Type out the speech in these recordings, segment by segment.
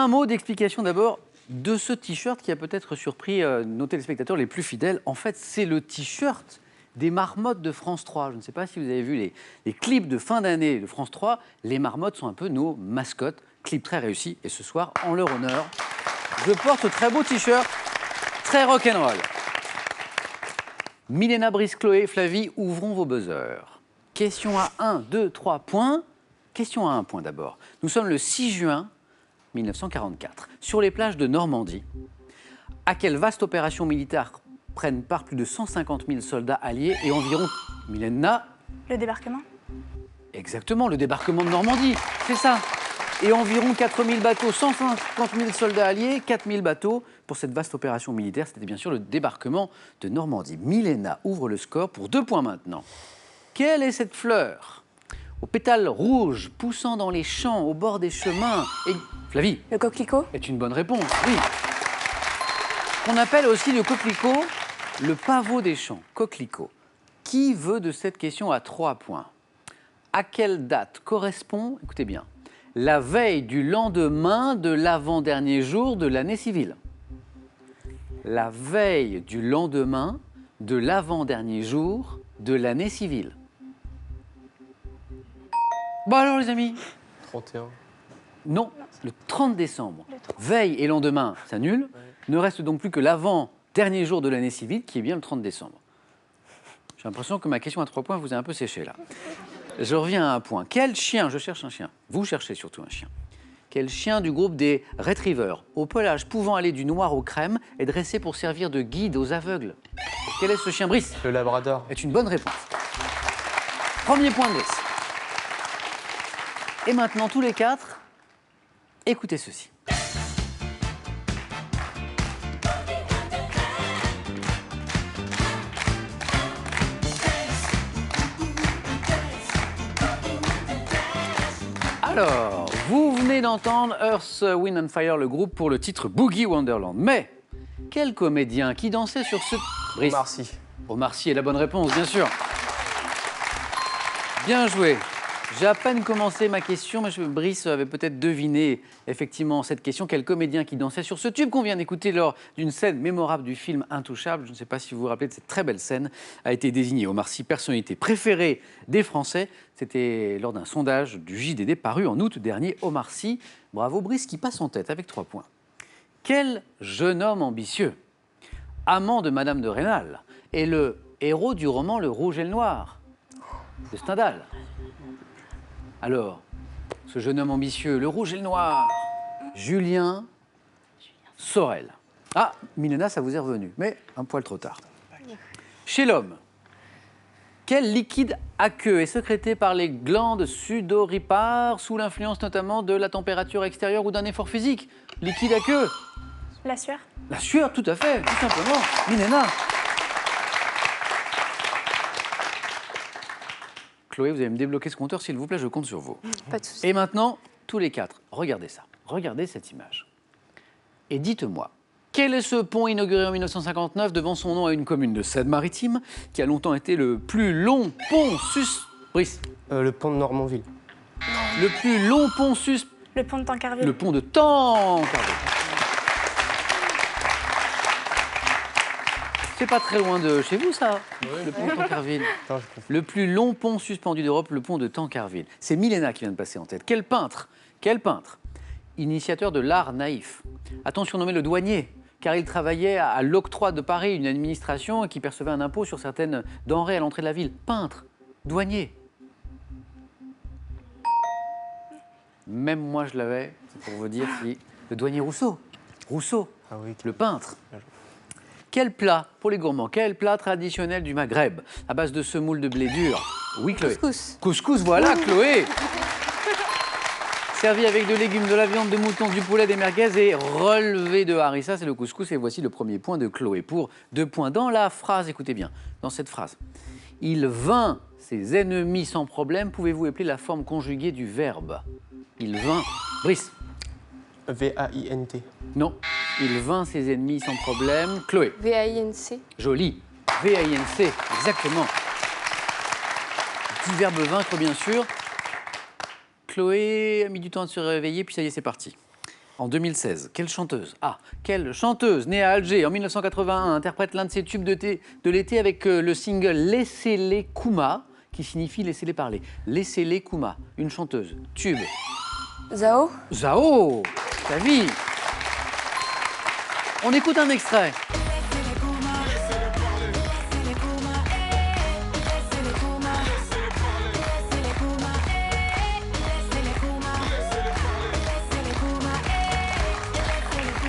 Un mot d'explication d'abord de ce t-shirt qui a peut-être surpris nos téléspectateurs les plus fidèles. En fait, c'est le t-shirt des marmottes de France 3. Je ne sais pas si vous avez vu les clips de fin d'année de France 3. Les marmottes sont un peu nos mascottes. Clip très réussi. Et ce soir, en leur honneur, je porte ce très beau t-shirt, très rock'n'roll. Milena, Brice, Chloé, Flavie, ouvrons vos buzzers. Question à 1, 2, 3 points. Question à 1 point d'abord. Nous sommes le 6 juin 1944. Sur les plages de Normandie, à quelle vaste opération militaire prennent part plus de 150 000 soldats alliés et environ... Milena. Le débarquement? Exactement, le débarquement de Normandie, c'est ça. Et environ 4 000 bateaux, 150 000 soldats alliés, 4 000 bateaux. Pour cette vaste opération militaire, c'était bien sûr le débarquement de Normandie. Milena ouvre le score pour 2 points maintenant. Quelle est cette fleur aux pétales rouges, poussant dans les champs, au bord des chemins et... Flavie. Le coquelicot? Est une bonne réponse, oui. On appelle aussi le coquelicot le pavot des champs, coquelicot. Qui veut de cette question à 3 points? À quelle date correspond, écoutez bien, la veille du lendemain de l'avant-dernier jour de l'année civile? La veille du lendemain de l'avant-dernier jour de l'année civile. Bon alors les amis? 31. Non, le 30 décembre. Veille et lendemain, ça annule. Ne reste donc plus que l'avant-dernier jour de l'année civile, qui est bien le 30 décembre. J'ai l'impression que ma question à 3 points vous a un peu séché là. Je reviens à un point. Quel chien, je cherche un chien, vous cherchez surtout un chien. Quel chien du groupe des Retrievers, au pelage pouvant aller du noir au crème, est dressé pour servir de guide aux aveugles? Quel est ce chien, Brice? Le Labrador. Est une bonne réponse. Premier point de Brice. Et maintenant, tous les 4, écoutez ceci. Alors, vous venez d'entendre Earth, Wind and Fire, le groupe, pour le titre Boogie Wonderland. Mais, quel comédien qui dansait sur ce... Brice. Omar Sy. Omar Sy est la bonne réponse, bien sûr. Bien joué. J'ai à peine commencé ma question, mais Brice avait peut-être deviné effectivement cette question. Quel comédien qui dansait sur ce tube qu'on vient d'écouter lors d'une scène mémorable du film Intouchable, je ne sais pas si vous vous rappelez de cette très belle scène, a été désigné Omar Sy personnalité préférée des Français. C'était lors d'un sondage du JDD paru en août dernier. Omar Sy, bravo Brice qui passe en tête avec 3 points. Quel jeune homme ambitieux, amant de Madame de Rênal, est le héros du roman Le Rouge et le Noir de Stendhal? Alors, ce jeune homme ambitieux, le rouge et le noir, Julien Sorel. Ah, Milena, ça vous est revenu, mais un poil trop tard. Chez l'homme, quel liquide aqueux est sécrété par les glandes sudoripares sous l'influence notamment de la température extérieure ou d'un effort physique? Liquide aqueux? La sueur? La sueur, tout à fait, tout simplement. Milena. Chloé, vous allez me débloquer ce compteur, s'il vous plaît, je compte sur vous. Pas de souci. Et maintenant, tous les 4, regardez ça. Regardez cette image. Et dites-moi, quel est ce pont inauguré en 1959 devant son nom à une commune de Seine-Maritime, qui a longtemps été le plus long pont Brice. Le pont de Normanville. Le plus long pont Le pont de Tancarville. Le pont de Tancarville. C'est pas très loin de chez vous, ça, le pont de Tancarville. Le plus long pont suspendu d'Europe, le pont de Tancarville. C'est Milena qui vient de passer en tête. Quel peintre, initiateur de l'art naïf, a-t-on surnommé le douanier, car il travaillait à l'octroi de Paris, une administration qui percevait un impôt sur certaines denrées à l'entrée de la ville. Peintre, douanier. Même moi, je l'avais, c'est pour vous dire si... Le douanier Rousseau. Rousseau, ah oui, le peintre. Quel plat, pour les gourmands, quel plat traditionnel du Maghreb, à base de semoule de blé dur? Oui, Chloé. Couscous. Couscous, voilà, Chloé. Servi avec de légumes, de la viande, de mouton, du poulet, des merguez et relevé de harissa, c'est le couscous. Et voici le premier point de Chloé pour 2 points. Dans la phrase, écoutez bien, dans cette phrase, il vint ses ennemis sans problème. Pouvez-vous appeler la forme conjuguée du verbe? Il vint. Brice. V-A-I-N-T. Non. Il vint ses ennemis sans problème. Chloé. V-A-I-N-C. Joli. V-A-I-N-C, exactement. Petit verbe vaincre, bien sûr. Chloé a mis du temps à se réveiller, puis ça y est, c'est parti. En 2016, quelle chanteuse quelle chanteuse née à Alger en 1981 interprète l'un de ses tubes de l'été avec le single Laissez-les Kouma, qui signifie laissez-les parler. Laissez-les Kouma, une chanteuse. Tube. Zao. Zao, ta vie. On écoute un extrait.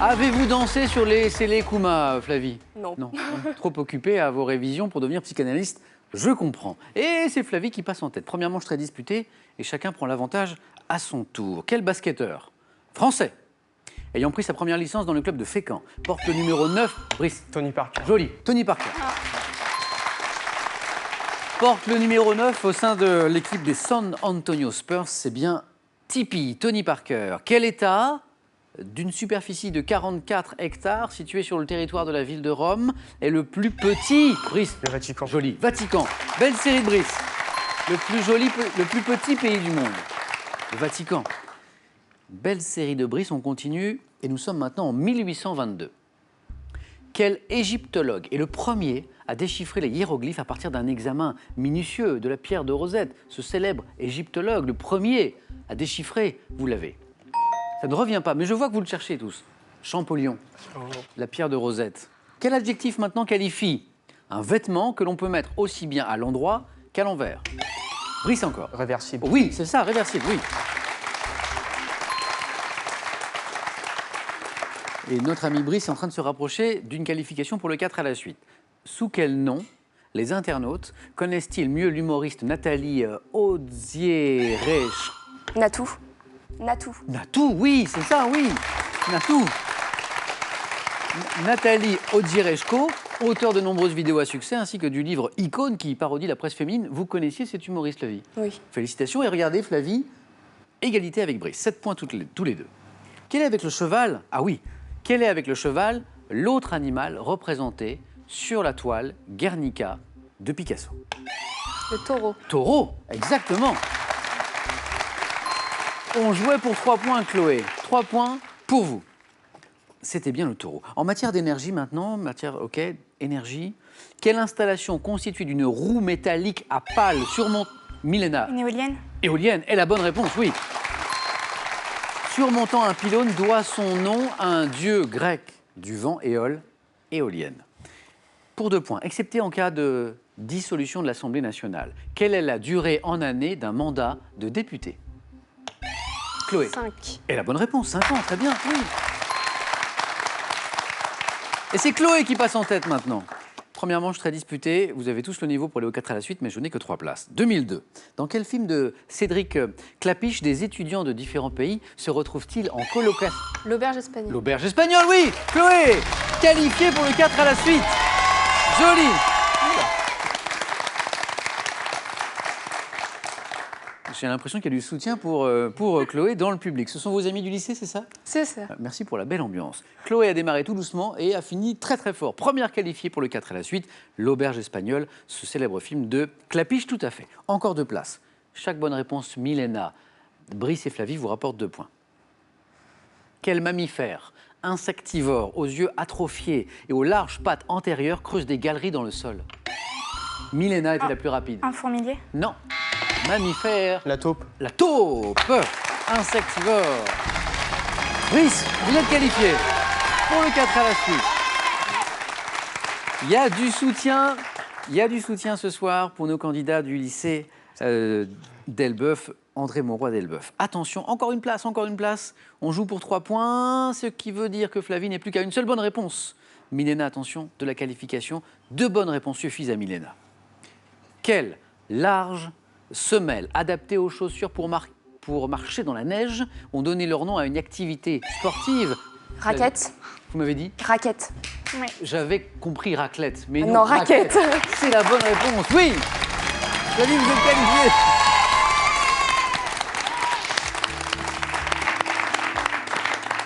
Avez-vous dansé sur les Laissez-les Kouma, Flavie? Non. Non, trop occupée à vos révisions pour devenir psychanalyste, je comprends. Et c'est Flavie qui passe en tête. Première manche très disputée et chacun prend l'avantage à son tour. Quel basketteur français, ayant pris sa première licence dans le club de Fécamp, porte le numéro 9, Brice? Tony Parker. Joli, Tony Parker. Porte le numéro 9 au sein de l'équipe des San Antonio Spurs, c'est bien Tipeee, Tony Parker. Quel état d'une superficie de 44 hectares situé sur le territoire de la ville de Rome est le plus petit? Brice. Le Vatican. Joli. Vatican. Belle série de Brice. Le plus petit pays du monde. Le Vatican. Belle série de Brice, on continue et nous sommes maintenant en 1822. Quel égyptologue est le premier à déchiffrer les hiéroglyphes à partir d'un examen minutieux de la pierre de Rosette? Ce célèbre égyptologue, le premier à déchiffrer, vous l'avez. Ça ne revient pas, mais je vois que vous le cherchez tous. Champollion, la pierre de Rosette. Quel adjectif maintenant qualifie un vêtement que l'on peut mettre aussi bien à l'endroit qu'à l'envers? Brice encore. Réversible. Oui, c'est ça, réversible, oui. Et notre ami Brice est en train de se rapprocher d'une qualification pour le 4 à la suite. Sous quel nom les internautes connaissent-ils mieux l'humoriste Nathalie Odzierech? Natou. Natou. Natou, oui, c'est ça, oui. Natou. Nathalie Odzierechko, auteur de nombreuses vidéos à succès, ainsi que du livre Icône qui parodie la presse féminine. Vous connaissiez cet humoriste, Flavie? Oui. Félicitations. Et regardez, Flavie, égalité avec Brice. 7 points tous les deux. Quel est avec le cheval? Ah oui. Quel est avec le cheval l'autre animal représenté sur la toile Guernica de Picasso? Le taureau. Taureau, exactement. On jouait pour 3 points, Chloé. 3 points pour vous. C'était bien le taureau. En matière d'énergie maintenant, énergie. Quelle installation constituée d'une roue métallique à pales surmontant... Milena. Une éolienne? Éolienne est la bonne réponse, oui. Surmontant un pylône doit son nom à un dieu grec du vent, Éole, éolienne. Pour 2 points, excepté en cas de dissolution de l'Assemblée nationale, quelle est la durée en année d'un mandat de député? Chloé. 5. Et la bonne réponse, 5 ans, très bien, oui. Et c'est Chloé qui passe en tête maintenant. Première manche très disputée, vous avez tous le niveau pour aller au 4 à la suite, mais je n'ai que 3 places. 2002. Dans quel film de Cédric Clapiche des étudiants de différents pays se retrouvent-ils en colocation? L'auberge espagnole. L'auberge espagnole, oui. Chloé, qualifiée pour le 4 à la suite. Joli. J'ai l'impression qu'il y a du soutien pour Chloé dans le public. Ce sont vos amis du lycée, c'est ça? C'est ça. Merci pour la belle ambiance. Chloé a démarré tout doucement et a fini très très fort. Première qualifiée pour le 4 à la suite, L'auberge espagnole, ce célèbre film de Clapiche, tout à fait. Encore 2 places. Chaque bonne réponse, Milena, Brice et Flavie vous rapportent 2 points. Quel mammifère insectivore aux yeux atrophiés et aux larges pattes antérieures creuse des galeries dans le sol? Milena était la plus rapide. Un fourmilier? Non. Mammifère. La taupe. La taupe. Insectivore. Brice, vous êtes qualifié pour le 4 à la suite. Il y a du soutien ce soir pour nos candidats du lycée d'Elbeuf, André Mauroy d'Elbeuf. Attention, encore une place. On joue pour 3 points, ce qui veut dire que Flavie n'est plus qu'à une seule bonne réponse. Milena, attention, de la qualification. 2 bonnes réponses suffisent à Milena. Quelle large semelles adaptées aux chaussures pour marcher dans la neige ont donné leur nom à une activité sportive. Raquette. Vous m'avez dit? Raquette. Oui. J'avais compris raclette, mais Non, raquette. C'est la bonne réponse, oui. Flavie, vous êtes qualifiée.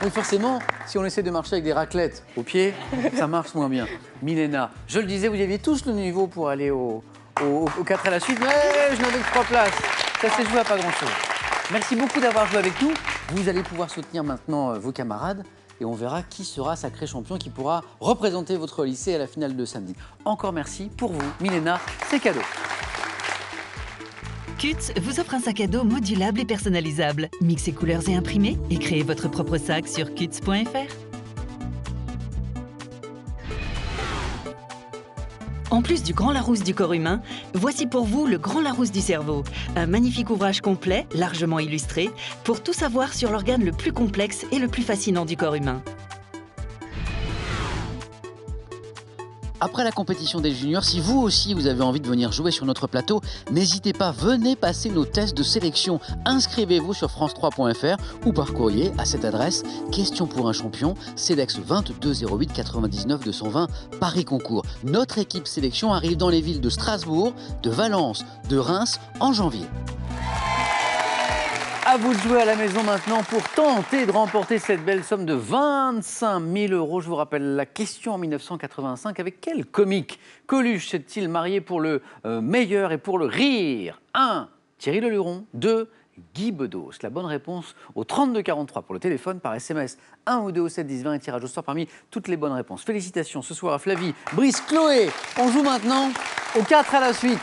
Oui, forcément, si on essaie de marcher avec des raclettes au pied, ça marche moins bien. Milena, je le disais, vous aviez tous le niveau pour aller au 4 à la suite, mais je n'avais que 3 places. Ça s'est joué à pas grand-chose. Merci beaucoup d'avoir joué avec nous. Vous allez pouvoir soutenir maintenant vos camarades et on verra qui sera sacré champion, qui pourra représenter votre lycée à la finale de samedi. Encore merci pour vous, Milena, c'est cadeau. Kutz vous offre un sac à dos modulable et personnalisable. Mixez couleurs et imprimez et créez votre propre sac sur kutz.fr. En plus du Grand Larousse du corps humain, voici pour vous le Grand Larousse du cerveau. Un magnifique ouvrage complet, largement illustré, pour tout savoir sur l'organe le plus complexe et le plus fascinant du corps humain. Après la compétition des juniors, si vous aussi vous avez envie de venir jouer sur notre plateau, n'hésitez pas, venez passer nos tests de sélection. Inscrivez-vous sur france3.fr ou par courrier à cette adresse. Question pour un champion, CEDEX 22 08 99 220 Paris Concours. Notre équipe sélection arrive dans les villes de Strasbourg, de Valence, de Reims en janvier. À vous de jouer à la maison maintenant pour tenter de remporter cette belle somme de 25 000 €. Je vous rappelle la question en 1985. Avec quel comique Coluche s'est-il marié pour le meilleur et pour le rire? 1. Thierry Leluron. 2. Guy Bedos. La bonne réponse au 3243 pour le téléphone, par SMS 1 ou 2 au 7 10 20 et tirage au sort parmi toutes les bonnes réponses. Félicitations ce soir à Flavie, Brice, Chloé. On joue maintenant aux 4 à la suite.